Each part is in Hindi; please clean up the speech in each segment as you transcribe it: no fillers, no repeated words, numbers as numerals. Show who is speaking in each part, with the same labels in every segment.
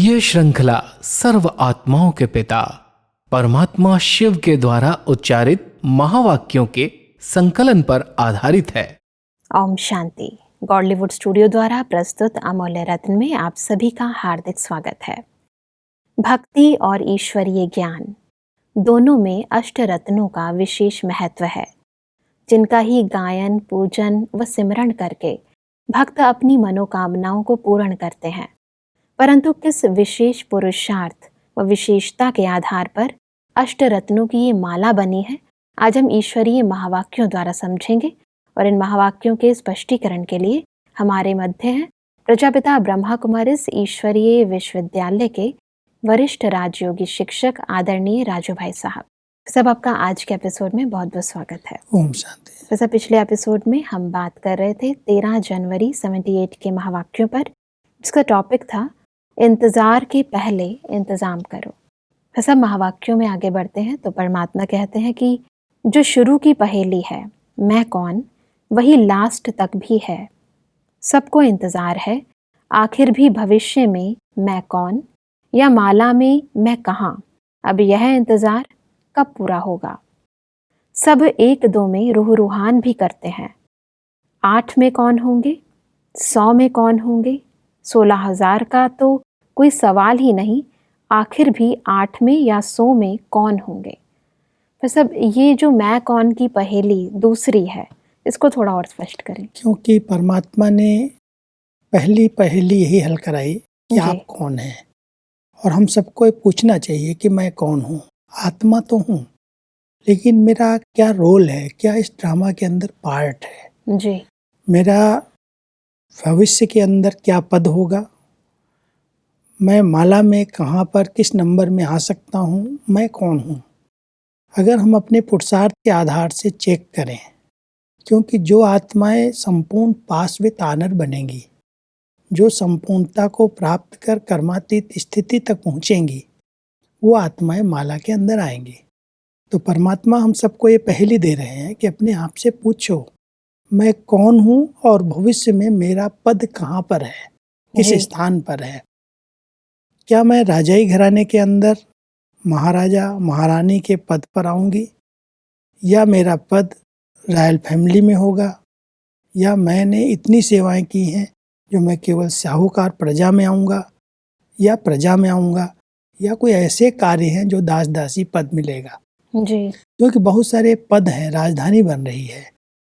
Speaker 1: ये श्रृंखला सर्व आत्माओं के पिता परमात्मा शिव के द्वारा उच्चारित महावाक्यों के संकलन पर आधारित है।
Speaker 2: ओम शांति। गॉडलीवुड स्टूडियो द्वारा प्रस्तुत अमूल्य रत्न में आप सभी का हार्दिक स्वागत है। भक्ति और ईश्वरीय ज्ञान दोनों में अष्ट रत्नों का विशेष महत्व है, जिनका ही गायन, पूजन व सिमरण करके भक्त अपनी मनोकामनाओं को पूर्ण करते हैं। परंतु किस विशेष पुरुषार्थ व विशेषता के आधार पर अष्ट रत्नों की ये माला बनी है, आज हम ईश्वरीय महावाक्यों द्वारा समझेंगे। और इन महावाक्यों के स्पष्टीकरण के लिए हमारे मध्य हैं प्रजापिता ब्रह्मा कुमारिस ईश्वरीय विश्वविद्यालय के वरिष्ठ राजयोगी शिक्षक आदरणीय राजू भाई साहब। सब आपका आज के एपिसोड में बहुत बहुत स्वागत है।
Speaker 3: ओम शांति।
Speaker 2: वैसे पिछले एपिसोड में हम बात कर रहे थे 13 जनवरी 78 के महावाक्यों पर, जिसका टॉपिक था इंतजार के पहले इंतजाम करो। वैसे महावाक्यों में आगे बढ़ते हैं तो परमात्मा कहते हैं कि जो शुरू की पहेली है मैं कौन, वही लास्ट तक भी है। सबको इंतजार है, आखिर भी भविष्य में मैं कौन, या माला में मैं कहाँ, अब यह इंतजार कब पूरा होगा। सब एक दो में रूह रूहान भी करते हैं। 8 में कौन होंगे, 100 में कौन होंगे, 16,000 का तो कोई सवाल ही नहीं, आखिर भी 8 में या 100 में कौन होंगे। तो सब ये जो मैं कौन की पहेली दूसरी है, इसको थोड़ा और स्पष्ट करें।
Speaker 3: क्योंकि परमात्मा ने पहली पहेली यही हल कराई कि आप कौन हैं, और हम सबको ये पूछना चाहिए कि मैं कौन हूँ। आत्मा तो हूँ, लेकिन मेरा क्या रोल है, क्या इस ड्रामा के अंदर पार्ट है
Speaker 2: जी।
Speaker 3: मेरा भविष्य के अंदर क्या पद होगा, मैं माला में कहाँ पर किस नंबर में आ सकता हूँ, मैं कौन हूँ। अगर हम अपने पुरुषार्थ के आधार से चेक करें, क्योंकि जो आत्माएं संपूर्ण पास विद आनर बनेंगी, जो संपूर्णता को प्राप्त कर कर्मातीत स्थिति तक पहुँचेंगी, वो आत्माएं माला के अंदर आएंगी। तो परमात्मा हम सबको ये पहेली दे रहे हैं कि अपने आप से पूछो मैं कौन हूँ और भविष्य में मेरा पद कहाँ पर है, किस स्थान पर है। क्या मैं राजाई घराने के अंदर महाराजा महारानी के पद पर आऊँगी, या मेरा पद रॉयल फैमिली में होगा, या मैंने इतनी सेवाएं की हैं जो मैं केवल साहूकार प्रजा में आऊँगा, या प्रजा में आऊँगा, या कोई ऐसे कार्य हैं जो दास दासी पद मिलेगा
Speaker 2: जी।
Speaker 3: क्योंकि बहुत सारे पद हैं, राजधानी बन रही है।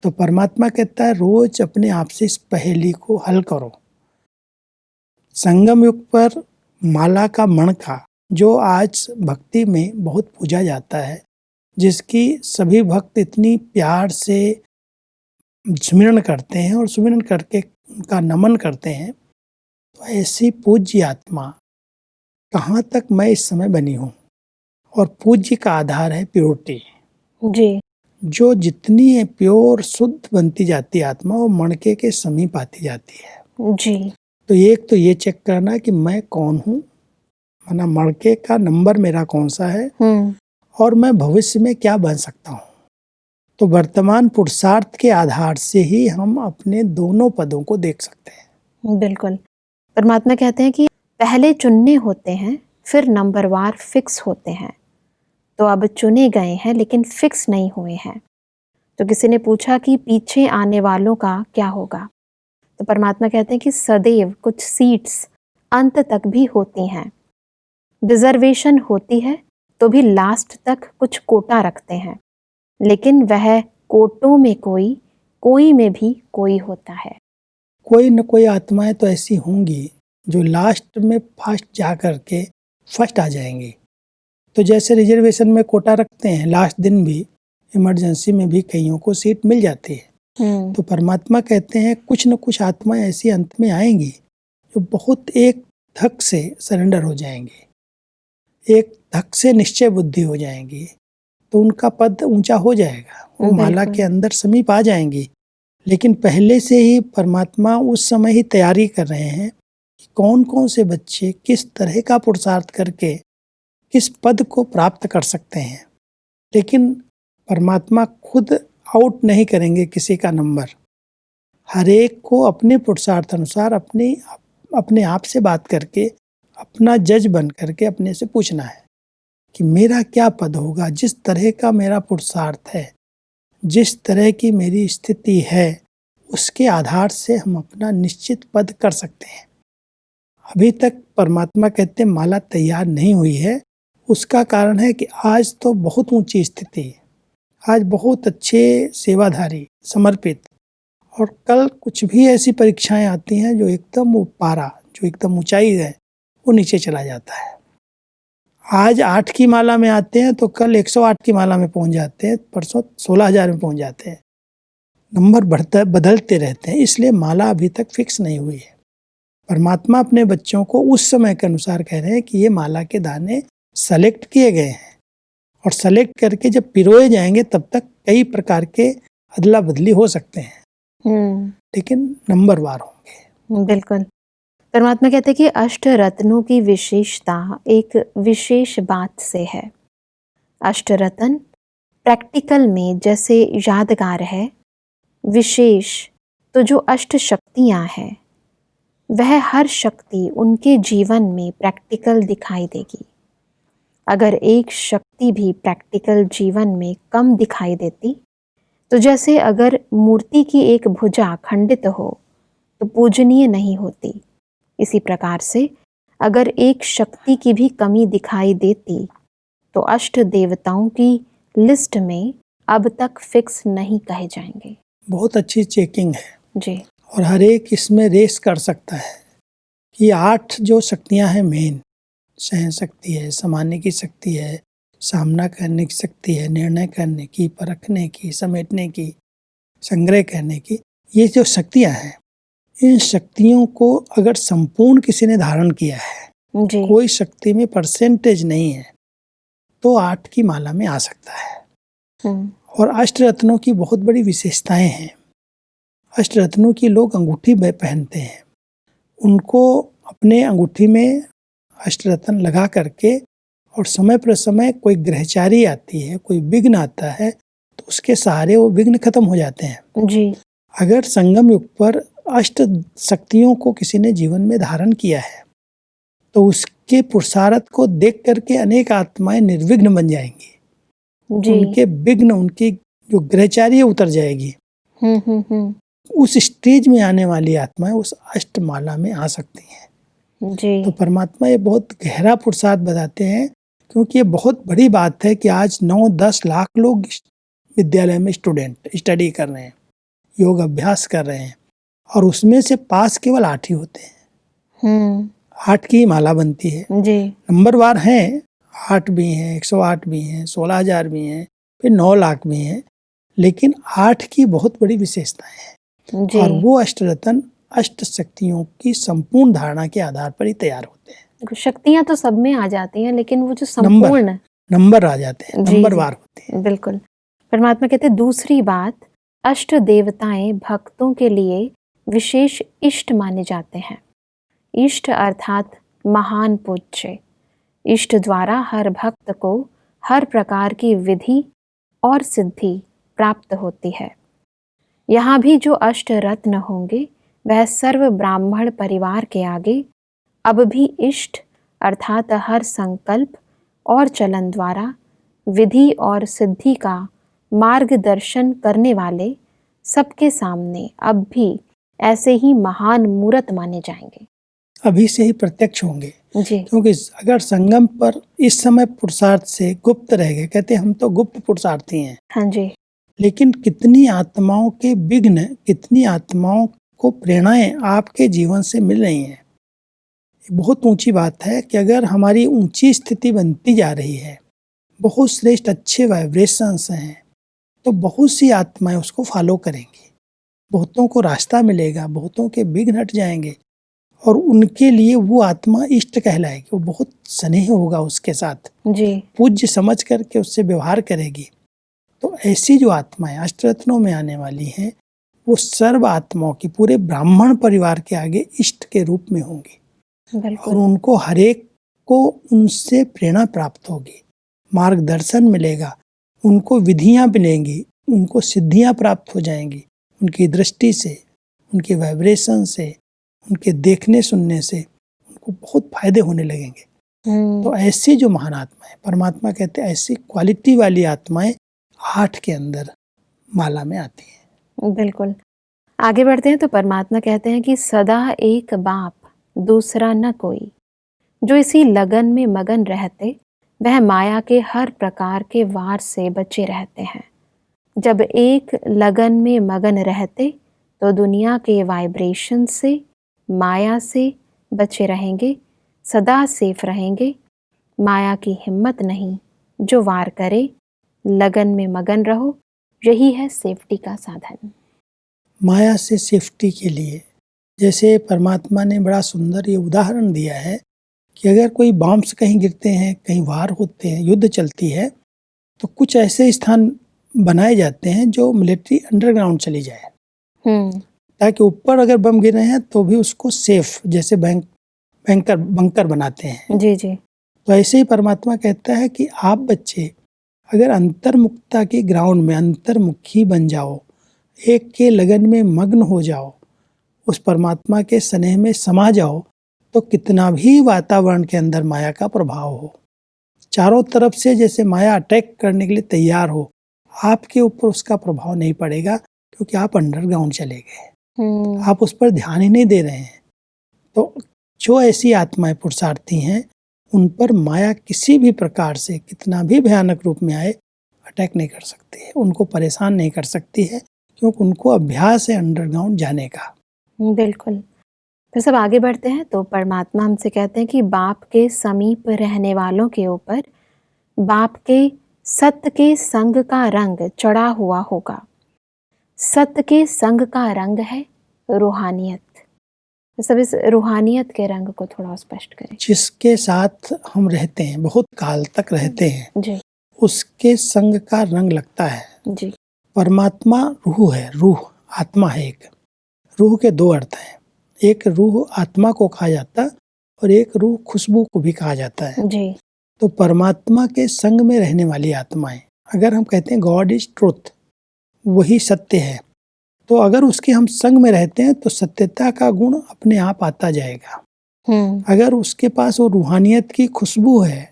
Speaker 3: तो परमात्मा कहता है रोज अपने आप से इस पहेली को हल करो। संगम युग पर माला का मणका, जो आज भक्ति में बहुत पूजा जाता है, जिसकी सभी भक्त इतनी प्यार से सुमिरन करते हैं और सुमिरन करके उनका नमन करते हैं, तो ऐसी पूज्य आत्मा कहाँ तक मैं इस समय बनी हूँ। और पूज्य का आधार है प्योरिटी
Speaker 2: जी।
Speaker 3: जो जितनी है प्योर शुद्ध बनती जाती है आत्मा, वो मणके के समीप आती जाती है
Speaker 2: जी।
Speaker 3: तो एक तो ये चेक करना कि मैं कौन हूँ, माना मणके का नंबर मेरा कौन सा है, और मैं भविष्य में क्या बन सकता हूँ। तो वर्तमान पुरुषार्थ के आधार से ही हम अपने दोनों पदों को देख सकते हैं।
Speaker 2: बिल्कुल। परमात्मा कहते हैं कि पहले चुनने होते हैं, फिर नंबरवार फिक्स होते हैं। तो अब चुने गए हैं लेकिन फिक्स नहीं हुए हैं। तो किसी ने पूछा कि पीछे आने वालों का क्या होगा, तो परमात्मा कहते हैं कि सदैव कुछ सीट्स अंत तक भी होती हैं। रिजर्वेशन होती है तो भी लास्ट तक कुछ कोटा रखते हैं, लेकिन वह कोटों में कोई में भी कोई होता है।
Speaker 3: कोई न कोई आत्माएं तो ऐसी होंगी जो लास्ट में फर्स्ट जा करके फर्स्ट आ जाएंगी। तो जैसे रिजर्वेशन में कोटा रखते हैं, लास्ट दिन भी इमरजेंसी में भी कईयों को सीट मिल जाती है। तो परमात्मा कहते हैं कुछ न कुछ आत्माएं ऐसी अंत में आएंगी जो बहुत एक धक से सरेंडर हो जाएंगी, एक धक से निश्चय बुद्धि हो जाएंगी, तो उनका पद ऊंचा हो जाएगा, वो माला के अंदर समीप आ जाएंगी। लेकिन पहले से ही परमात्मा उस समय ही तैयारी कर रहे हैं कि कौन कौन से बच्चे किस तरह का पुरुषार्थ करके किस पद को प्राप्त कर सकते हैं। लेकिन परमात्मा खुद आउट नहीं करेंगे किसी का नंबर, हर एक को अपने पुरुषार्थ अनुसार अपने आप से बात करके अपना जज बन करके अपने से पूछना है कि मेरा क्या पद होगा। जिस तरह का मेरा पुरुषार्थ है, जिस तरह की मेरी स्थिति है, उसके आधार से हम अपना निश्चित पद कर सकते हैं। अभी तक परमात्मा कहते हैं माला तैयार नहीं हुई है। उसका कारण है कि आज तो बहुत ऊंची स्थिति है, आज बहुत अच्छे सेवाधारी समर्पित, और कल कुछ भी ऐसी परीक्षाएं आती हैं जो एकदम वो पारा, जो एकदम ऊंचाई है, वो नीचे चला जाता है। आज 8 की माला में आते हैं तो कल 108 की माला में पहुंच जाते हैं, परसों 16,000 में पहुंच जाते हैं। नंबर बदलते रहते हैं, इसलिए माला अभी तक फिक्स नहीं हुई है। परमात्मा अपने बच्चों को उस समय के अनुसार कह रहे हैं कि ये माला के दाने सेलेक्ट किए गए हैं, और सेलेक्ट करके जब पिरोए जाएंगे तब तक कई प्रकार के अदला बदली हो सकते हैं, लेकिन नंबरवार होंगे।
Speaker 2: बिल्कुल। परमात्मा कहते हैं कि अष्ट रत्नों की विशेषता एक विशेष बात से है। अष्ट रत्न प्रैक्टिकल में जैसे यादगार है, विशेष तो जो अष्ट शक्तियाँ हैं वह हर शक्ति उनके जीवन में प्रैक्टिकल दिखाई देगी। अगर एक शक्ति भी प्रैक्टिकल जीवन में कम दिखाई देती, तो जैसे अगर मूर्ति की एक भुजा खंडित हो तो पूजनीय नहीं होती, इसी प्रकार से अगर एक शक्ति की भी कमी दिखाई देती तो अष्ट देवताओं की लिस्ट में अब तक फिक्स नहीं कहे जाएंगे।
Speaker 3: बहुत अच्छी चेकिंग है
Speaker 2: जी।
Speaker 3: और हर एक इसमें रेस कर सकता है कि 8 जो शक्तियां हैं मेन, सहन शक्ति है, समाने की शक्ति है, सामना करने की शक्ति है, निर्णय करने की, परखने की, समेटने की, संग्रह करने की, ये जो शक्तियां हैं, इन शक्तियों को अगर संपूर्ण किसी ने धारण किया है,
Speaker 2: जी।
Speaker 3: कोई शक्ति में परसेंटेज नहीं है, तो 8 की माला में आ सकता है। और अष्टरत्नों की बहुत बड़ी विशेषताएं हैं। अष्टरत्नों की लोग अंगूठी में पहनते हैं, उनको अपने अंगूठी में अष्टरत्न लगा करके, और समय पर समय कोई ग्रहचारी आती है, कोई विघ्न आता है, तो उसके सहारे वो विघ्न खत्म हो जाते हैं।
Speaker 2: जी।
Speaker 3: अगर संगम युग पर अष्ट शक्तियों को किसी ने जीवन में धारण किया है, तो उसके पुरुषार्थ को देख करके अनेक आत्माएं निर्विघ्न बन जाएंगी।
Speaker 2: जी।
Speaker 3: उनके विघ्न, उनकी जो ग्रहचारी है, उतर जाएगी। उस स्टेज में आने वाली आत्माएं उस अष्टमाला में आ सकती हैं।
Speaker 2: जी।
Speaker 3: तो परमात्मा ये बहुत गहरा पुरुषार्थ बताते हैं, क्योंकि ये बहुत बड़ी बात है कि आज 9-10 लाख लोग विद्यालय में स्टूडेंट स्टडी कर रहे हैं, योग अभ्यास कर रहे हैं, और उसमें से पास केवल 8 ही होते हैं। 8 की माला बनती है।
Speaker 2: जी।
Speaker 3: नंबरवार हैं, 8 भी हैं, 108 भी हैं, 16,000 भी हैं, फिर 9 लाख भी हैं, लेकिन 8 की बहुत बड़ी विशेषताएं हैं।
Speaker 2: जी।
Speaker 3: और वो अष्टरत्न अष्ट शक्तियों की संपूर्ण धारणा के आधार पर ही तैयार होते हैं।
Speaker 2: शक्तियां तो सब में आ जाती हैं, लेकिन वो जो संपूर्ण
Speaker 3: नंबर आ जाते हैं,
Speaker 2: जी,
Speaker 3: नंबरवार होते हैं।
Speaker 2: बिल्कुल। परमात्मा कहते हैं दूसरी बात, अष्ट देवताएं भक्तों के लिए विशेष इष्ट माने जाते हैं। इष्ट अर्थात महान पूज्य। इष्ट द्वारा हर भक्त को हर प्रकार की विधि और सिद्धि प्राप्त होती है। यहाँ भी जो अष्ट रत्न होंगे वह सर्व ब्राह्मण परिवार के आगे अब भी इष्ट अर्थात हर संकल्प और चलन द्वारा विधि और सिद्धि का मार्गदर्शन करने वाले सबके सामने अब भी ऐसे ही महान मूर्त माने जाएंगे।
Speaker 3: अभी से ही प्रत्यक्ष होंगे
Speaker 2: जी।
Speaker 3: क्योंकि अगर संगम पर इस समय पुरुषार्थ से गुप्त रह गए, कहते हैं हम तो गुप्त पुरुषार्थी हैं।
Speaker 2: हाँ जी।
Speaker 3: लेकिन कितनी आत्माओं के विघ्न, कितनी आत्माओं को प्रेरणाएं आपके जीवन से मिल रही हैं। बहुत ऊंची बात है कि अगर हमारी ऊंची स्थिति बनती जा रही है, बहुत श्रेष्ठ अच्छे वाइब्रेशंस हैं, तो बहुत सी आत्माएं उसको फॉलो करेंगी, बहुतों को रास्ता मिलेगा, बहुतों के विघ्न हट जाएंगे, और उनके लिए वो आत्मा इष्ट कहलाएगी। वो बहुत स्नेह होगा उसके साथ,
Speaker 2: जी।
Speaker 3: पूज्य समझ करके उससे व्यवहार करेगी। तो ऐसी जो आत्माएं अष्टरत्नों में आने वाली हैं, वो सर्व आत्माओं की पूरे ब्राह्मण परिवार के आगे इष्ट के रूप में होंगी, और उनको हरेक को उनसे प्रेरणा प्राप्त होगी, मार्गदर्शन मिलेगा, उनको विधियां मिलेंगी, उनको सिद्धियां प्राप्त हो जाएंगी, उनकी दृष्टि से, उनके वाइब्रेशन से, उनके देखने सुनने से, आपको बहुत फायदे होने लगेंगे। तो ऐसी जो महान आत्माएं, परमात्मा कहते हैं ऐसी क्वालिटी वाली आत्माएं 8 के अंदर माला में आती हैं।
Speaker 2: बिल्कुल। आगे बढ़ते हैं तो परमात्मा कहते हैं कि सदा एक बाप दूसरा न कोई, जो इसी लगन में मगन रहते वह माया के हर प्रकार के वार से बचे रहते हैं। जब एक लगन में मगन रहते तो दुनिया के वाइब्रेशन से, माया से बचे रहेंगे, सदा सेफ रहेंगे। माया की हिम्मत नहीं जो वार करे, लगन में मगन रहो, यही है सेफ्टी का साधन।
Speaker 3: माया से सेफ्टी के लिए जैसे परमात्मा ने बड़ा सुंदर ये उदाहरण दिया है कि अगर कोई बॉम्ब्स कहीं गिरते हैं, कहीं वार होते हैं, युद्ध चलती है, तो कुछ ऐसे स्थान बनाए जाते हैं जो मिलिट्री अंडरग्राउंड चली जाए, ताकि ऊपर अगर बम गिर रहे हैं तो भी उसको सेफ, जैसे बंकर बनाते हैं।
Speaker 2: जी जी।
Speaker 3: तो ऐसे ही परमात्मा कहता है कि आप बच्चे अगर अंतर्मुखता के ग्राउंड में अंतर्मुखी बन जाओ, एक के लगन में मग्न हो जाओ, उस परमात्मा के स्नेह में समा जाओ, तो कितना भी वातावरण के अंदर माया का प्रभाव हो, चारों तरफ से जैसे माया अटैक करने के लिए तैयार हो, आपके ऊपर उसका प्रभाव नहीं पड़ेगा, क्योंकि आप अंडरग्राउंड चले गए, आप उस पर ध्यान ही नहीं दे रहे हैं। तो जो ऐसी आत्माएं पुरुषार्थी हैं, उन पर माया किसी भी प्रकार से कितना भी भयानक रूप में आए अटैक नहीं कर सकती है, उनको परेशान नहीं कर सकती है, क्योंकि उनको अभ्यास है अंडरग्राउंड जाने का।
Speaker 2: बिल्कुल। फिर सब आगे बढ़ते हैं तो परमात्मा हमसे कहते हैं कि बाप के समीप रहने वालों के ऊपर बाप के सत्य के संग का रंग चढ़ा हुआ होगा। सत्य के संग का रंग है रूहानियत। तो सब इस रूहानियत के रंग को थोड़ा स्पष्ट करें।
Speaker 3: जिसके साथ हम रहते हैं, बहुत काल तक रहते हैं,
Speaker 2: जी
Speaker 3: उसके संग का रंग लगता है।
Speaker 2: जी।
Speaker 3: परमात्मा रूह है, रूह आत्मा है। एक रूह के 2 अर्थ हैं, एक रूह आत्मा को कहा जाता है और एक रूह खुशबू को भी कहा जाता है।
Speaker 2: जी।
Speaker 3: तो परमात्मा के संग में रहने वाली आत्माएं, अगर हम कहते हैं गॉड इज ट्रुथ, वही सत्य है, तो अगर उसके हम संग में रहते हैं तो सत्यता का गुण अपने आप आता जाएगा। अगर उसके पास वो रूहानियत की खुशबू है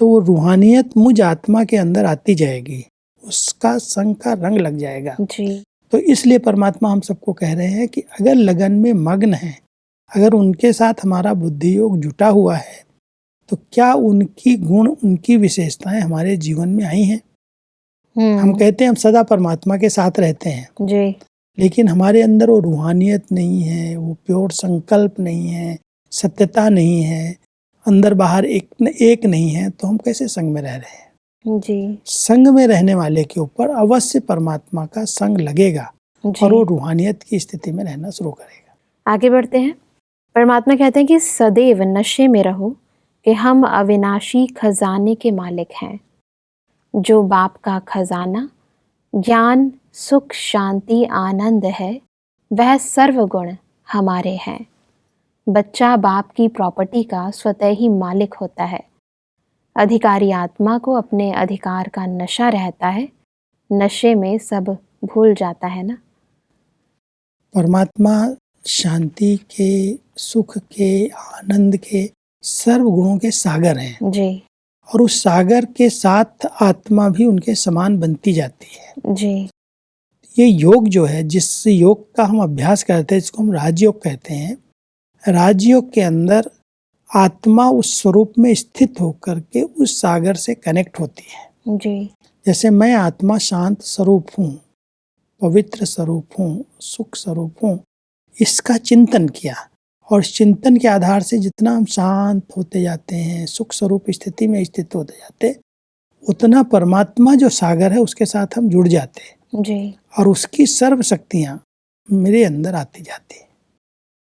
Speaker 3: तो वो रूहानियत मुझ आत्मा के अंदर आती जाएगी, उसका संग का रंग लग जाएगा
Speaker 2: जी।
Speaker 3: तो इसलिए परमात्मा हम सबको कह रहे हैं कि अगर लगन में मग्न है, अगर उनके साथ हमारा बुद्धि योग जुटा हुआ है, तो क्या उनकी गुण, उनकी विशेषताएं हमारे जीवन में आई हैं? हम कहते हैं हम सदा परमात्मा के साथ रहते हैं
Speaker 2: जी।
Speaker 3: लेकिन हमारे अंदर वो रूहानियत नहीं है, वो प्योर संकल्प नहीं है, सत्यता नहीं है, अंदर बाहर एक नहीं है, तो हम कैसे संग में रह रहे हैं?
Speaker 2: जी।
Speaker 3: संग में रहने वाले के ऊपर अवश्य परमात्मा का संग लगेगा और वो रूहानियत की स्थिति में रहना शुरू करेगा।
Speaker 2: आगे बढ़ते हैं। परमात्मा कहते हैं कि सदैव नशे में रहो कि हम अविनाशी खजाने के मालिक हैं। जो बाप का खजाना ज्ञान, सुख, शांति, आनंद है, वह सर्वगुण हमारे हैं। बच्चा बाप की प्रॉपर्टी का स्वतः ही मालिक होता है। अधिकारी आत्मा को अपने अधिकार का नशा रहता है, नशे में सब भूल जाता है ना।
Speaker 3: परमात्मा शांति के, सुख के, आनंद के, सर्व गुणों के सागर हैं
Speaker 2: जी।
Speaker 3: और उस सागर के साथ आत्मा भी उनके समान बनती जाती है।
Speaker 2: जी।
Speaker 3: ये योग जो है, जिस योग का हम अभ्यास करते हैं, जिसको हम राजयोग कहते हैं, राजयोग के अंदर आत्मा उस स्वरूप में स्थित होकर के उस सागर से कनेक्ट होती है।
Speaker 2: जी।
Speaker 3: जैसे मैं आत्मा शांत स्वरूप हूँ, पवित्र स्वरूप हूँ, सुख स्वरूप हूँ, इसका चिंतन किया और इस चिंतन के आधार से जितना हम शांत होते जाते हैं, सुख स्वरूप स्थिति में स्थित होते जाते, उतना परमात्मा जो सागर है उसके साथ हम जुड़ जाते हैं
Speaker 2: जी।
Speaker 3: और उसकी सर्व शक्तियाँ मेरे अंदर आती जाती हैं।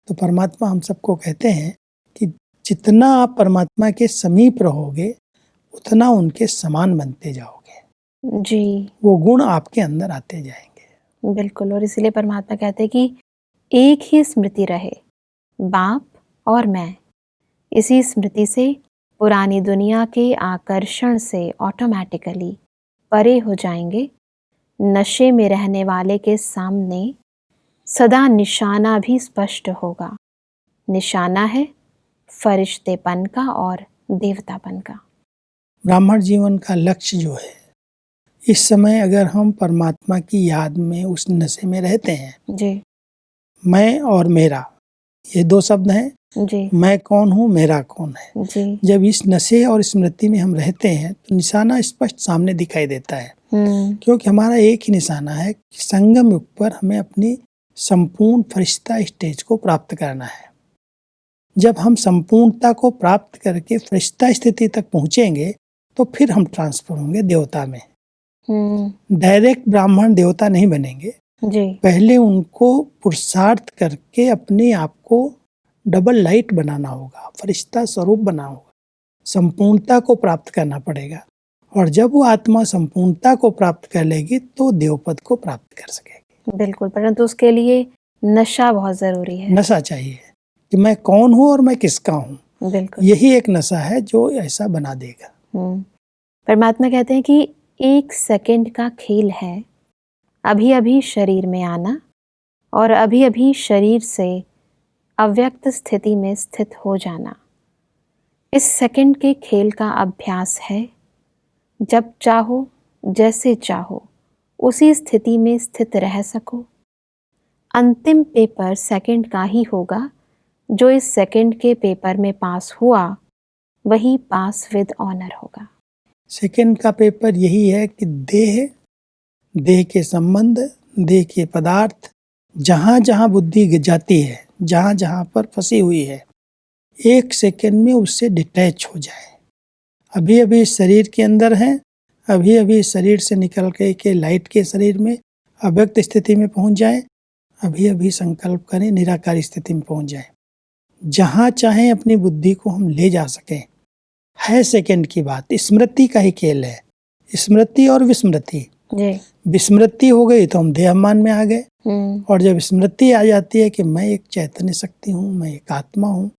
Speaker 3: तो परमात्मा हम सबको कहते हैं कि जितना आप परमात्मा के समीप रहोगे उतना उनके समान बनते जाओगे।
Speaker 2: जी।
Speaker 3: वो गुण आपके अंदर आते जाएंगे।
Speaker 2: बिल्कुल। और इसीलिए परमात्मा कहते हैं कि एक ही स्मृति रहे, बाप और मैं। इसी स्मृति से पुरानी दुनिया के आकर्षण से ऑटोमेटिकली परे हो जाएंगे। नशे में रहने वाले के सामने सदा निशाना भी स्पष्ट होगा। निशाना है फरिश्तेपन का और देवतापन का।
Speaker 3: ब्राह्मण जीवन का लक्ष्य जो है, इस समय अगर हम परमात्मा की याद में उस नशे में रहते हैं,
Speaker 2: जी
Speaker 3: मैं और मेरा, ये दो शब्द हैं,
Speaker 2: जी
Speaker 3: मैं कौन हूँ, मेरा कौन है।
Speaker 2: जी।
Speaker 3: जब इस नशे और स्मृति में हम रहते हैं तो निशाना स्पष्ट सामने दिखाई देता है, क्योंकि हमारा एक ही निशाना है कि संगम युग पर हमें अपनी संपूर्ण फरिश्ता स्टेज को प्राप्त करना है। जब हम संपूर्णता को प्राप्त करके फरिश्ता स्थिति तक पहुंचेंगे तो फिर हम ट्रांसफर होंगे देवता में। डायरेक्ट ब्राह्मण देवता नहीं बनेंगे,
Speaker 2: जी
Speaker 3: पहले उनको पुरुषार्थ करके अपने आप को डबल लाइट बनाना होगा, फरिश्ता स्वरूप बनाना होगा, संपूर्णता को प्राप्त करना पड़ेगा। और जब वो आत्मा संपूर्णता को प्राप्त कर लेगी तो देवपद को प्राप्त कर सकेगी।
Speaker 2: बिल्कुल, परंतु उसके लिए नशा बहुत जरूरी है।
Speaker 3: नशा चाहिए कि मैं कौन हूँ और मैं किसका हूँ।
Speaker 2: बिल्कुल,
Speaker 3: यही एक नशा है जो ऐसा बना देगा।
Speaker 2: परमात्मा कहते हैं कि 1 सेकंड का खेल है अभी अभी शरीर में आना और अभी अभी शरीर से अव्यक्त स्थिति में स्थित हो जाना। इस सेकंड के खेल का अभ्यास है जब चाहो जैसे चाहो उसी स्थिति में स्थित रह सको। अंतिम पेपर सेकंड का ही होगा। जो इस सेकंड के पेपर में पास हुआ वही पास विद ऑनर होगा।
Speaker 3: सेकंड का पेपर यही है कि देह के संबंध, देह के पदार्थ, जहाँ जहाँ बुद्धि जाती है, जहाँ जहाँ पर फंसी हुई है, 1 सेकंड में उससे डिटैच हो जाए। अभी अभी शरीर के अंदर हैं, अभी अभी शरीर से निकल के लाइट के शरीर में अव्यक्त स्थिति में पहुंच जाए, अभी अभी संकल्प करें निराकारी स्थिति में पहुंच जाए। जहाँ चाहें अपनी बुद्धि को हम ले जा सकें, है सेकंड की बात। स्मृति का ही खेल है, स्मृति और विस्मृति। विस्मृति हो गई तो हम देहाभिमान में आ गए, और जब स्मृति आ जाती है कि मैं एक चैतन्य शक्ति हूँ, मैं एक आत्मा हूँ,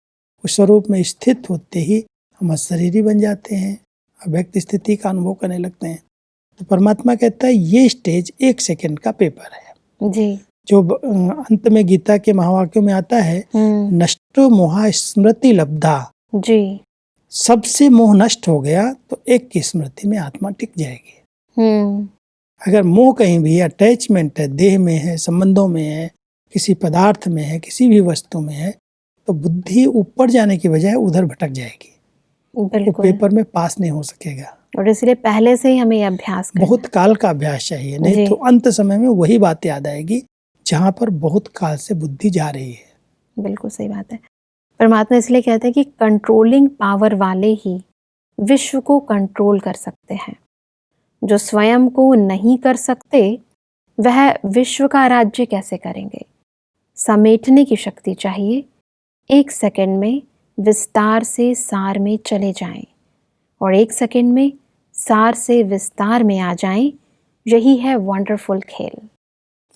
Speaker 3: उस स्वरूप में स्थित होते ही हम अशरीरी बन जाते हैं, अव्यक्त स्थिति का अनुभव करने लगते हैं। तो परमात्मा कहता है ये स्टेज 1 सेकंड का पेपर है
Speaker 2: जी।
Speaker 3: जो अंत में गीता के महावाक्यों में आता है, नष्टो मोहा स्मृति लब्धा।
Speaker 2: जी।
Speaker 3: सबसे मोह नष्ट हो गया तो एक की स्मृति में आत्मा टिक जाएगी। अगर मोह कहीं भी अटैचमेंट है, देह में है, संबंधों में है, किसी पदार्थ में है, किसी भी वस्तु में है, तो बुद्धि ऊपर जाने की बजाय उधर भटक जाएगी। तो पेपर में पास नहीं हो सकेगा।
Speaker 2: और इसलिए पहले से ही हमें अभ्यास करना, बहुत
Speaker 3: काल का अभ्यास चाहिए, नहीं तो अंत समय में वही बात याद आएगी जहाँ पर बहुत काल से बुद्धि जा रही है।
Speaker 2: बिल्कुल सही बात है। परमात्मा इसलिए कहते हैं कि कंट्रोलिंग पावर वाले ही विश्व को कंट्रोल कर सकते हैं। जो स्वयं को नहीं कर सकते वह विश्व का राज्य कैसे करेंगे। समेटने की शक्ति चाहिए। 1 सेकंड में विस्तार से सार में चले जाएं और 1 सेकंड में सार से विस्तार में आ जाएं। यही है वंडरफुल खेल।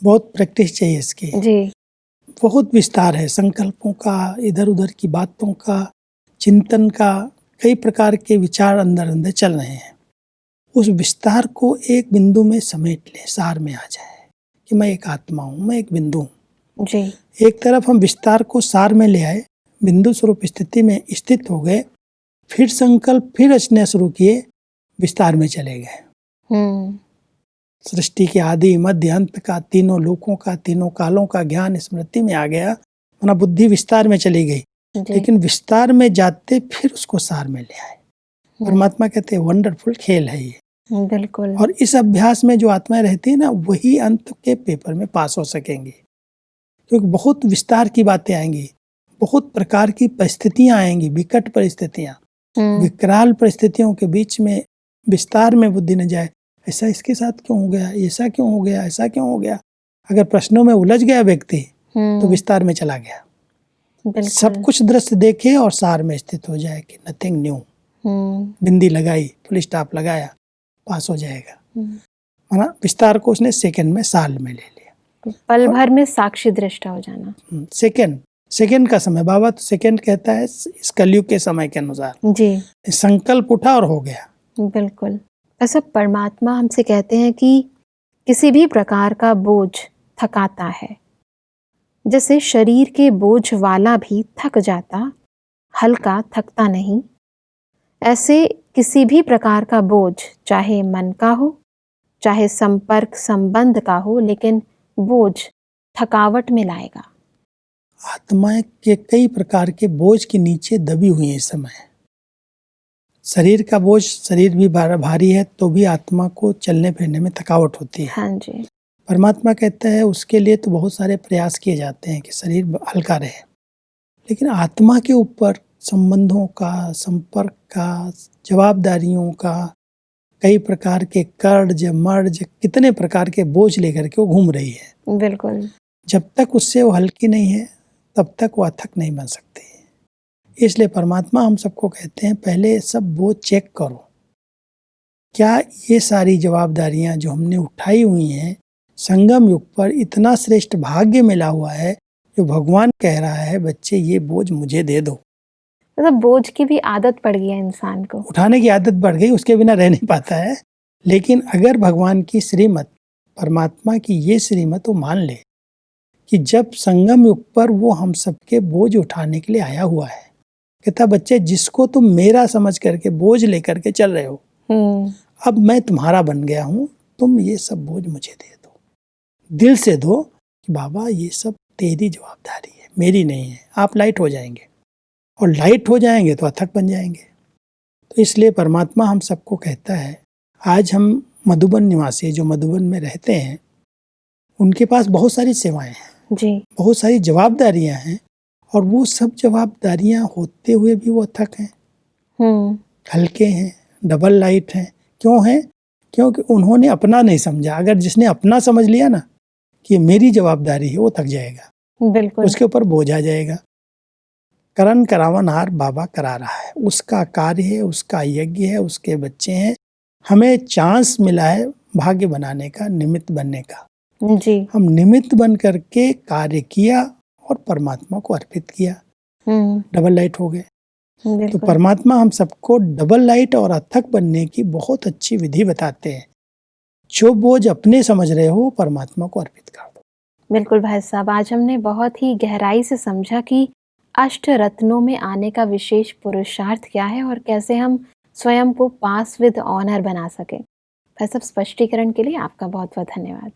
Speaker 3: बहुत प्रैक्टिस चाहिए इसकी
Speaker 2: जी।
Speaker 3: बहुत विस्तार है, संकल्पों का, इधर उधर की बातों का, चिंतन का, कई प्रकार के विचार अंदर अंदर चल रहे हैं। उस विस्तार को एक बिंदु में समेट ले, सार में आ जाए कि मैं एक आत्मा हूँ, मैं एक बिंदु हूँ।
Speaker 2: जी।
Speaker 3: एक तरफ हम विस्तार को सार में ले आए, बिंदु स्वरूप स्थिति में स्थित हो गए, फिर संकल्प फिर रचना शुरू किए, विस्तार में चले गए। सृष्टि के आदि मध्य अंत का, तीनों लोकों का, तीनों कालों का ज्ञान स्मृति में आ गया। वरना बुद्धि विस्तार में चली गई, लेकिन विस्तार में जाते फिर उसको सार में ले आए। परमात्मा कहते हैं वंडरफुल खेल है ये।
Speaker 2: बिल्कुल।
Speaker 3: और इस अभ्यास में जो आत्माएं रहती है ना, वही अंत के पेपर में पास हो सकेंगी, क्योंकि बहुत विस्तार की बातें आएंगी, बहुत प्रकार की परिस्थितियां आएंगी, विकट परिस्थितियां, विकराल परिस्थितियों के बीच में विस्तार में बुद्धि न जाए, ऐसा इसके साथ क्यों हो गया, ऐसा क्यों हो गया, ऐसा क्यों हो गया। अगर प्रश्नों में उलझ गया व्यक्ति तो विस्तार में चला गया। सब कुछ दृश्य देखे और सार में स्थित हो जाए कि नथिंग न्यू। बिंदी लगाई, फुल स्टॉप लगाया, पास हो जाएगा। विस्तार को उसने सेकंड में, साल में ले लिया,
Speaker 2: पल भर में साक्षी दृष्टा हो जाना।
Speaker 3: सेकंड का समय, बाबा तो सेकंड कहता है इस कलयुग के समय के अनुसार।
Speaker 2: जी।
Speaker 3: संकल्प उठा और हो गया।
Speaker 2: बिल्कुल। ऐसा परमात्मा हमसे कहते हैं कि किसी भी प्रकार का बोझ थकाता है, जैसे शरीर के बोझ वाला भी थक जाता, हल्का, थकता नहीं। ऐसे किसी भी प्रकार का बोझ, चाहे मन का हो, चाहे संपर्क संबंध का हो, लेकिन बोझ थकावट में लाएगा।
Speaker 3: आत्मा के कई प्रकार के बोझ के नीचे दबी हुई है इस समय। शरीर का बोझ, शरीर भी भारी है तो भी आत्मा को चलने फिरने में थकावट होती है।
Speaker 2: हाँ जी।
Speaker 3: परमात्मा कहता है उसके लिए तो बहुत सारे प्रयास किए जाते हैं कि शरीर हल्का रहे, लेकिन आत्मा के ऊपर संबंधों का, संपर्क का, जवाबदारियों का, कई प्रकार के कर्ज मर्ज, कितने प्रकार के बोझ लेकर के वो घूम रही है।
Speaker 2: बिल्कुल।
Speaker 3: जब तक उससे वो हल्की नहीं है तब तक वो अथक नहीं बन सकती। इसलिए परमात्मा हम सबको कहते हैं पहले सब बोझ चेक करो, क्या ये सारी जवाबदारियां जो हमने उठाई हुई हैं, संगम युग पर इतना श्रेष्ठ भाग्य मिला हुआ है जो भगवान कह रहा है बच्चे ये बोझ मुझे दे दो।
Speaker 2: मतलब बोझ की भी आदत पड़ गई है इंसान को,
Speaker 3: उठाने की आदत बढ़ गई, उसके बिना रह नहीं पाता है। लेकिन अगर भगवान की श्रीमत, परमात्मा की ये श्रीमत वो मान ले कि जब संगम युग पर वो हम सबके बोझ उठाने के लिए आया हुआ है, कहता बच्चे जिसको तुम मेरा समझ करके बोझ लेकर के चल रहे हो, अब मैं तुम्हारा बन गया हूं, तुम ये सब बोझ मुझे दे दो। दिल से दो कि बाबा ये सब तेरी जवाबदारी है, मेरी नहीं है। आप लाइट हो जाएंगे, और लाइट हो जाएंगे तो अथक बन जाएंगे। तो इसलिए परमात्मा हम सबको कहता है, आज हम मधुबन निवासी जो मधुबन में रहते हैं, उनके पास बहुत सारी सेवाएं हैं
Speaker 2: जी,
Speaker 3: बहुत सारी जवाबदारियां हैं, और वो सब जवाबदारियां होते हुए भी वो अथक हैं, हल्के हैं, डबल लाइट हैं। क्यों हैं? क्योंकि उन्होंने अपना नहीं समझा। अगर जिसने अपना समझ लिया ना कि मेरी जवाबदारी है, वो थक जाएगा,
Speaker 2: बिल्कुल।
Speaker 3: उसके ऊपर बोझ आ जाएगा। करण करावनहार बाबा करा रहा है, उसका कार्य है, उसका यज्ञ है, उसके बच्चे हैं। हमें चांस मिला है भाग्य बनाने का, निमित्त बनने का।
Speaker 2: जी,
Speaker 3: हम निमित्त बन करके कार्य किया और परमात्मा को अर्पित किया, डबल लाइट हो गए। तो
Speaker 2: बिल्कुल।
Speaker 3: परमात्मा हम सबको डबल लाइट और अथक बनने की बहुत अच्छी विधि बताते हैं। जो बोझ अपने समझ रहे हो परमात्मा को अर्पित कर दो।
Speaker 2: बिल्कुल भाई साहब, आज हमने बहुत ही गहराई से समझा कि अष्ट रत्नों में आने का विशेष पुरुषार्थ क्या है और कैसे हम स्वयं को पास विद ऑनर बना सके। भाई साहब, स्पष्टीकरण के लिए आपका बहुत बहुत धन्यवाद।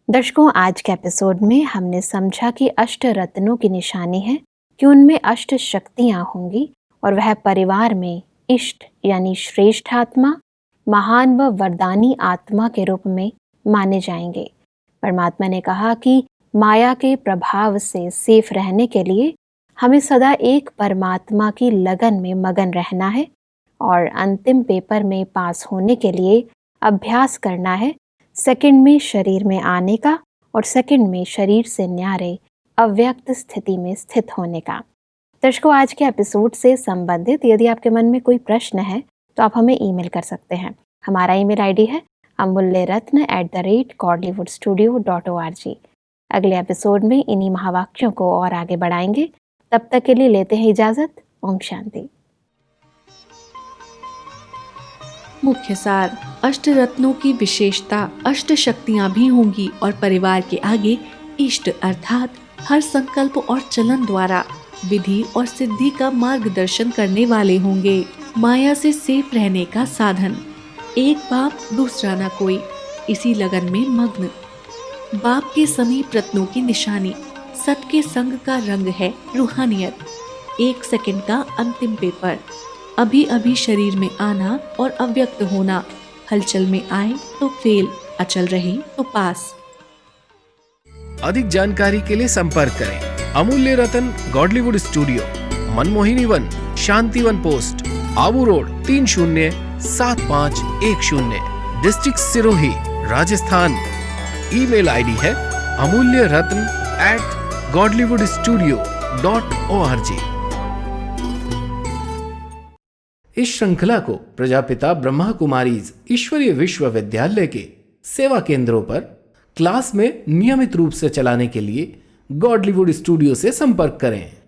Speaker 2: दर्शकों, आज के एपिसोड में हमने समझा कि अष्ट रत्नों की निशानी है कि उनमें अष्ट शक्तियां होंगी और वह परिवार में इष्ट यानी श्रेष्ठ आत्मा, महान व वरदानी आत्मा के रूप में माने जाएंगे। परमात्मा ने कहा कि माया के प्रभाव से सेफ रहने के लिए हमें सदा एक परमात्मा की लगन में मगन रहना है और अंतिम पेपर में पास होने के लिए अभ्यास करना है सेकंड में शरीर में आने का और सेकंड में शरीर से न्यारे अव्यक्त स्थिति में स्थित होने का। दर्शकों, आज के एपिसोड से संबंधित यदि आपके मन में कोई प्रश्न है तो आप हमें ईमेल कर सकते हैं। हमारा ईमेल आईडी है amulyaratna@godlywoodstudio.org। अगले एपिसोड में इन्हीं महावाक्यों को और आगे बढ़ाएंगे। तब तक के लिए लेते हैं इजाजत। ओम शांति।
Speaker 4: मुख्य सार, अष्ट रत्नों की विशेषता अष्ट शक्तियां भी होंगी और परिवार के आगे इष्ट अर्थात हर संकल्प और चलन द्वारा विधि और सिद्धि का मार्गदर्शन करने वाले होंगे। माया से सेफ रहने का साधन, एक बाप दूसरा न कोई, इसी लगन में मग्न। बाप के समीप रत्नों की निशानी, सत के संग का रंग है रूहानियत। एक सेकंड का अंतिम पेपर, अभी अभी शरीर में आना और अव्यक्त होना, हलचल में आए तो फेल, अचल रहे तो पास।
Speaker 1: अधिक जानकारी के लिए संपर्क करें Amulya Ratan Godlywood studio, Manmohini Van, Shantivan post, Abu Road 307510, district Sirohi, Rajasthan. Email ID है amulyaratn@godlywoodstudio.org। इस श्रृंखला को प्रजापिता ब्रह्मा कुमारीज ईश्वरीय विश्वविद्यालय के सेवा केंद्रों पर क्लास में नियमित रूप से चलाने के लिए गॉडलीवुड स्टूडियो से संपर्क करें।